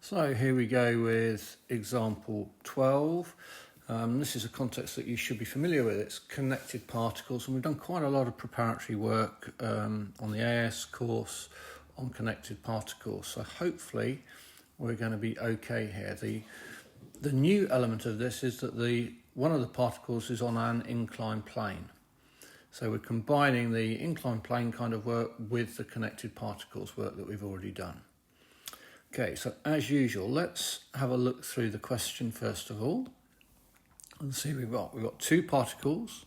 So here we go with example 12. This is a context that you should be familiar with. It's connected particles, and we've done quite a lot of preparatory work on the AS course on connected particles. So hopefully we're going to be okay here. The new element of this is that one of the particles is on an inclined plane. So we're combining the inclined plane kind of work with the connected particles work that we've already done. Okay, so as usual, let's have a look through the question first of all and see we've got two particles,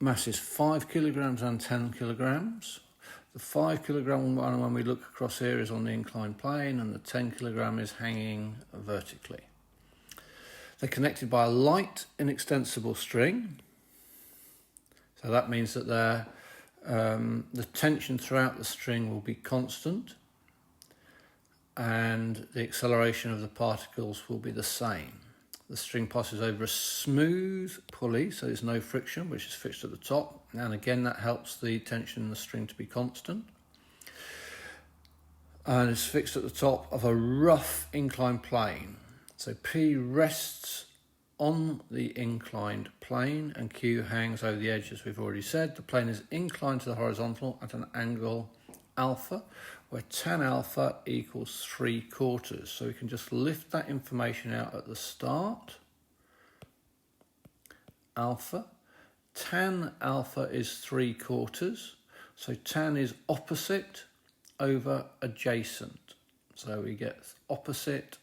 mass is 5 kilograms and 10 kilograms. The 5 kilogram one, when we look across here, is on the inclined plane, and the 10 kilogram is hanging vertically. They're connected by a light inextensible string, so that means that the tension throughout the string will be constant, and the acceleration of the particles will be the same. The string passes over a smooth pulley, so there's no friction, which is fixed at the top, and again that helps the tension in the string to be constant. And it's fixed at the top of a rough inclined plane. So P rests on the inclined plane and Q hangs over the edge, as we've already said. The plane is inclined to the horizontal at an angle alpha, where tan alpha equals 3/4. So we can just lift that information out at the start. Alpha. Tan alpha is 3/4. So tan is opposite over adjacent. So we get opposite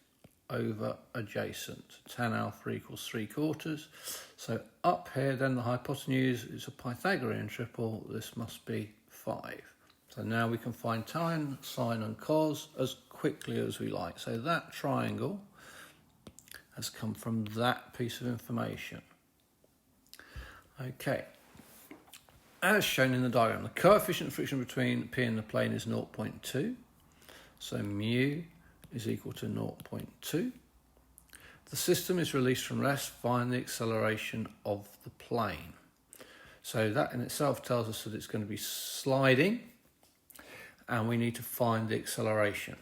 over adjacent. Tan alpha equals 3/4. So up here then the hypotenuse is a Pythagorean triple. This must be 5. So now we can find tan, sine and cos as quickly as we like. So that triangle has come from that piece of information. Okay. As shown in the diagram, the coefficient of friction between P and the plane is 0.2. So mu is equal to 0.2. The system is released from rest. Find the acceleration of the plane. So that in itself tells us that it's going to be sliding, and we need to find the acceleration.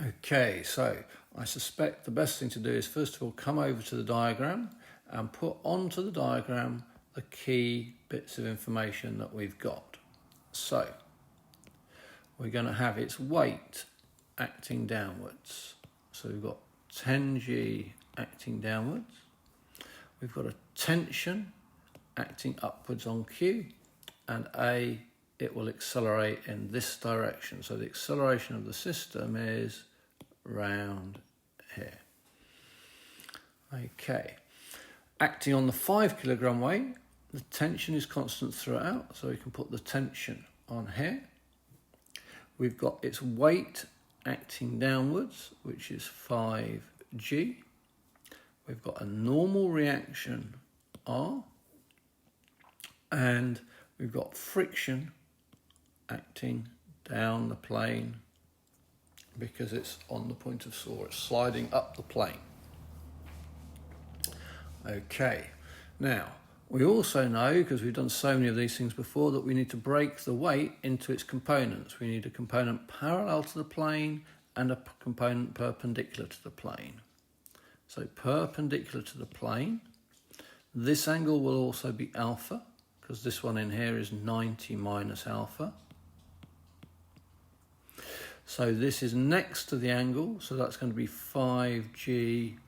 Okay, so I suspect the best thing to do is first of all come over to the diagram and put onto the diagram the key bits of information that we've got. So we're going to have its weight acting downwards. So we've got 10G acting downwards. We've got a tension acting upwards on Q, and it will accelerate in this direction. So the acceleration of the system is round here. Okay. Acting on the 5 kilogram weight, the tension is constant throughout, so we can put the tension on here. We've got its weight acting downwards, which is 5G. We've got a normal reaction R, and we've got friction acting down the plane because it's on the point of saw, it's sliding up the plane. Okay, now we also know, because we've done so many of these things before, that we need to break the weight into its components. We need a component parallel to the plane and a component perpendicular to the plane. So perpendicular to the plane, this angle will also be alpha, because this one in here is 90 minus alpha. So this is next to the angle, so that's going to be 5G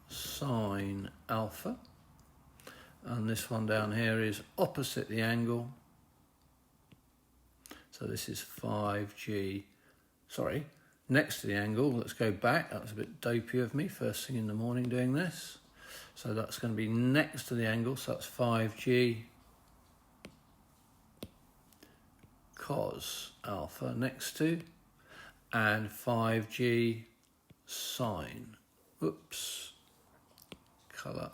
sine alpha. And this one down here is opposite the angle. So this is 5G, next to the angle. Let's go back. That was a bit dopey of me, first thing in the morning doing this. So that's going to be next to the angle, so that's 5G cos alpha next to, and 5G sine, colour,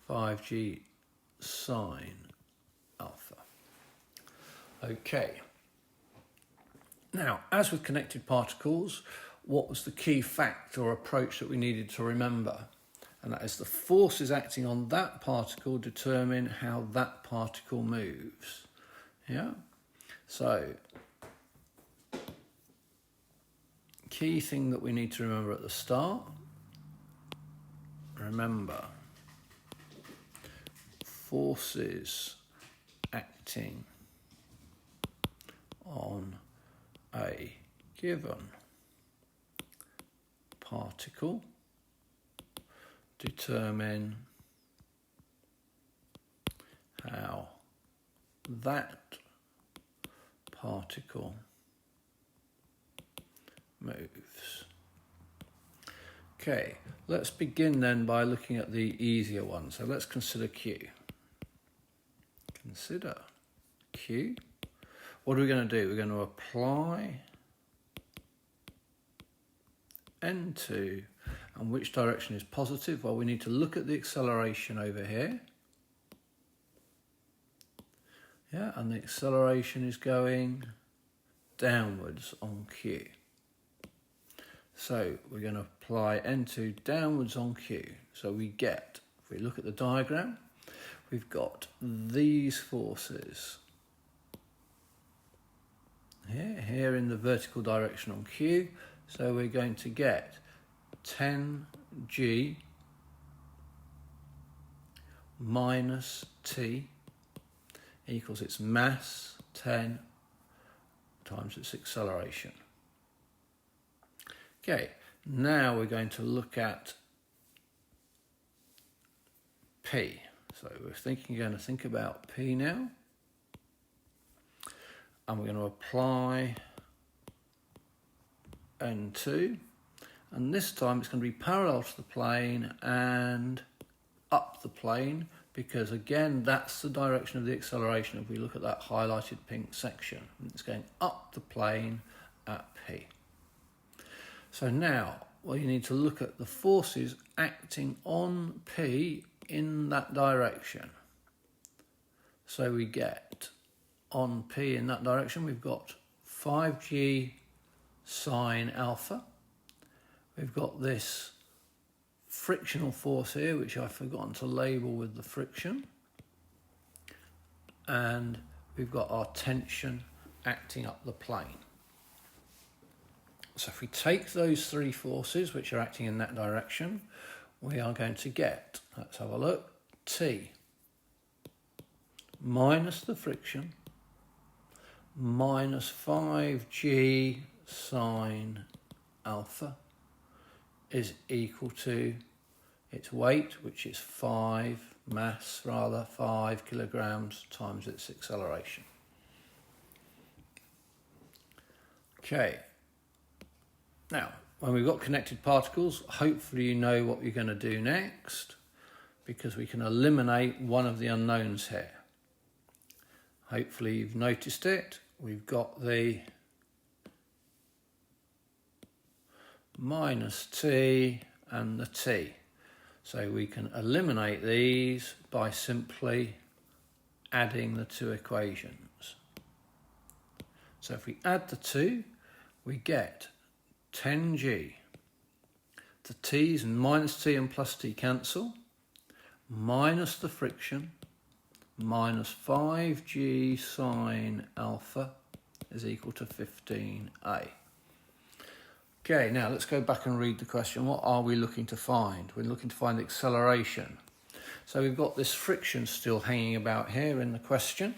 5G sine alpha. Okay. Now, as with connected particles, what was the key fact or approach that we needed to remember? And that is the forces acting on that particle determine how that particle moves. Yeah? So key thing that we need to remember at the start, remember forces acting on a given particle determine how that particle moves. Okay, let's begin then by looking at the easier one. So let's consider Q. Consider Q. What are we going to do? We're going to apply N2, and which direction is positive? Well, we need to look at the acceleration over here. Yeah, and the acceleration is going downwards on Q. So we're going to apply N2 downwards on Q. So we get, if we look at the diagram, we've got these forces here in the vertical direction on Q. So we're going to get 10G minus T equals its mass 10 times its acceleration. Okay, now we're going to look at P. So we're going to think about P now. And we're going to apply N2. And this time it's going to be parallel to the plane and up the plane, because again, that's the direction of the acceleration if we look at that highlighted pink section. It's going up the plane at P. So now, well, you need to look at the forces acting on P in that direction. So we get on P in that direction, we've got 5G sine alpha. We've got this frictional force here, which I've forgotten to label with the friction. And we've got our tension acting up the plane. So if we take those three forces which are acting in that direction, we are going to get, let's have a look, T minus the friction minus 5G sine alpha is equal to its weight, which is 5 kilograms times its acceleration. Okay. Now, when we've got connected particles, hopefully you know what you're going to do next, because we can eliminate one of the unknowns here. Hopefully you've noticed it. We've got the minus T and the T. So we can eliminate these by simply adding the two equations. So if we add the two, we get 10G. The T's and minus T and plus T cancel, minus the friction, minus 5G sine alpha is equal to 15A. Okay, now let's go back and read the question. What are we looking to find? We're looking to find the acceleration. So we've got this friction still hanging about here in the question.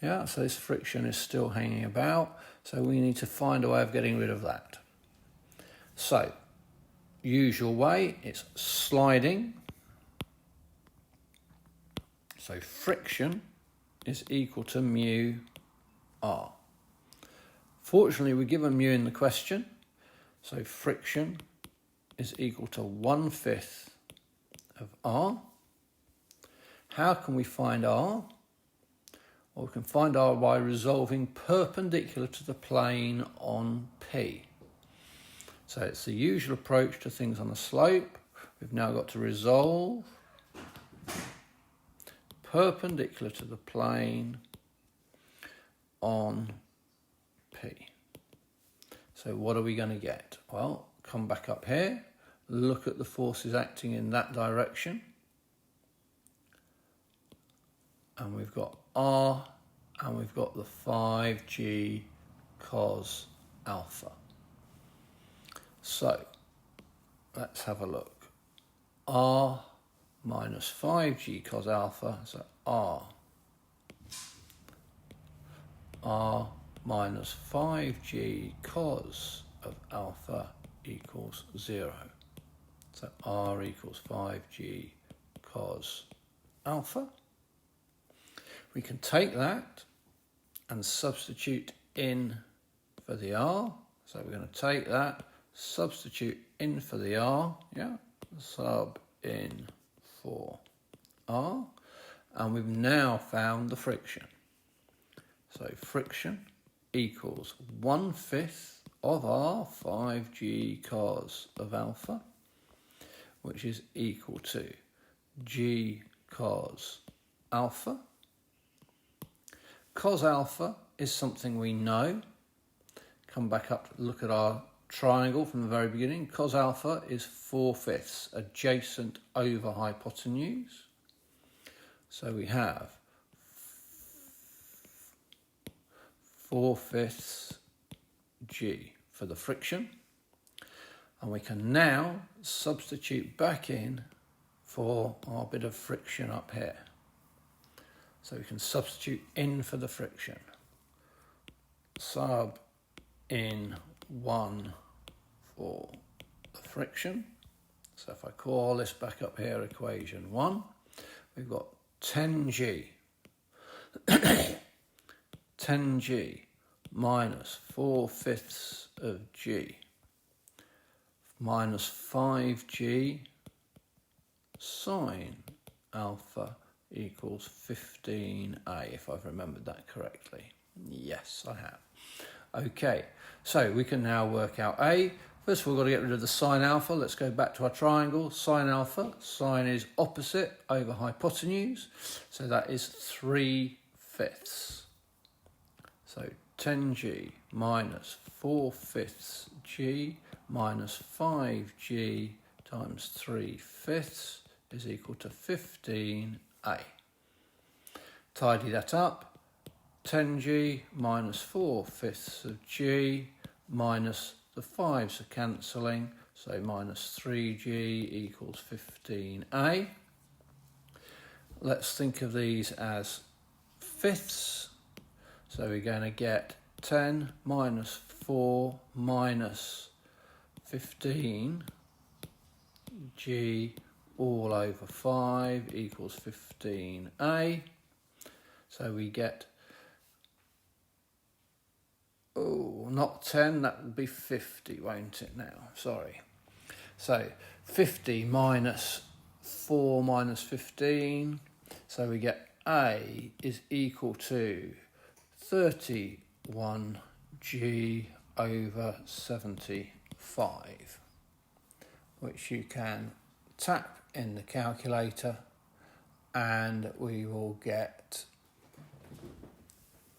Yeah, so this friction is still hanging about. So we need to find a way of getting rid of that. So, usual way, it's sliding. So friction is equal to mu r. Fortunately, we're given mu in the question. So friction is equal to 1/5 of r. How can we find r? Well, we can find r by resolving perpendicular to the plane on P. So it's the usual approach to things on a slope. We've now got to resolve perpendicular to the plane on P. So what are we going to get? Well, come back up here, look at the forces acting in that direction. And we've got R, and we've got the 5G cos alpha. So let's have a look. R minus 5g cos alpha, so R minus 5g cos of alpha equals 0. So R equals 5g cos alpha. We can take that and substitute in for the R. So we're going to take that, substitute in for the R, sub in for R, and we've now found the friction. So friction equals 1/5 of R, 5g cos of alpha, which is equal to g cos alpha. Cos alpha is something we know. Come back up, look at our triangle from the very beginning. Cos alpha is 4/5 adjacent over hypotenuse. So we have 4/5 g for the friction. And we can now substitute back in for our bit of friction up here. So we can substitute in for the friction. Sub in 1 for the friction. So if I call this back up here, equation 1, we've got 10g. 10g minus 4/5 of g minus 5g sine alpha equals 15a, if I've remembered that correctly. Yes, I have. Okay, so we can now work out A. First of all, we've got to get rid of the sine alpha. Let's go back to our triangle. Sine alpha, sine is opposite over hypotenuse, so that is 3/5. So 10g minus 4/5 g minus 5g times 3/5 is equal to 15a. Tidy that up. 10g minus 4/5 of g minus the 5's are cancelling, so minus 3g equals 15a. Let's think of these as fifths. So we're going to get 10 minus 4 minus 15 g all over 5 equals 15a. So we get, not 10, that would be 50, won't it now? Sorry. So 50 minus 4 minus 15. So we get A is equal to 31g over 75, which you can tap in the calculator and we will get,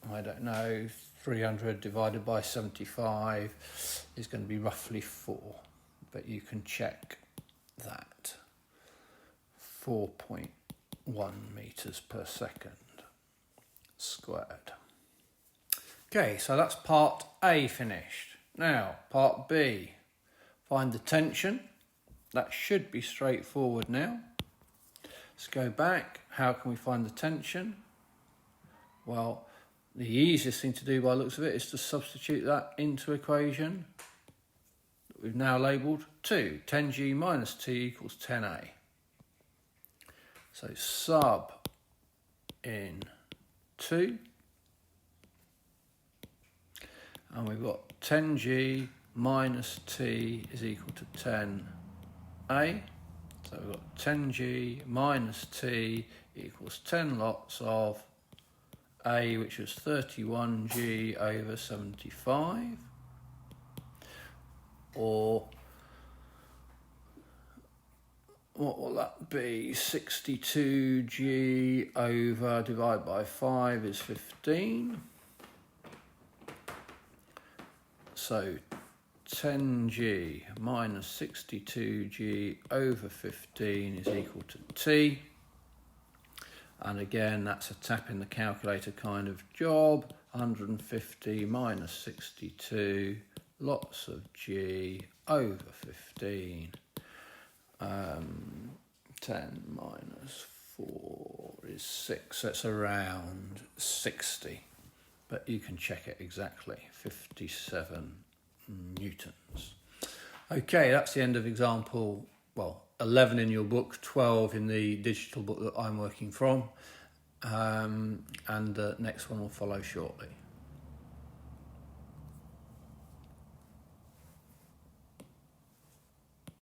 I don't know, 300 divided by 75 is going to be roughly 4, but you can check that. 4.1 meters per second squared. Okay, so that's part A finished. Now, part B, find the tension. That should be straightforward now. Let's go back. How can we find the tension? Well, the easiest thing to do by the looks of it is to substitute that into equation that we've now labelled 2. 10g minus t equals 10a. So sub in 2. And we've got 10g minus t is equal to 10a. So we've got 10g minus t equals 10 lots of a, which was 31g over 75. Or what will that be? 62g over divided by 5 is 15. So 10g minus 62g over 15 is equal to t. And again, that's a tap in the calculator kind of job. 150 minus 62 lots of G over 15. 10 minus 4 is 6, so it's around 60. But you can check it exactly, 57 newtons. Okay, that's the end of example, 11 in your book, 12 in the digital book that I'm working from, and the next one will follow shortly.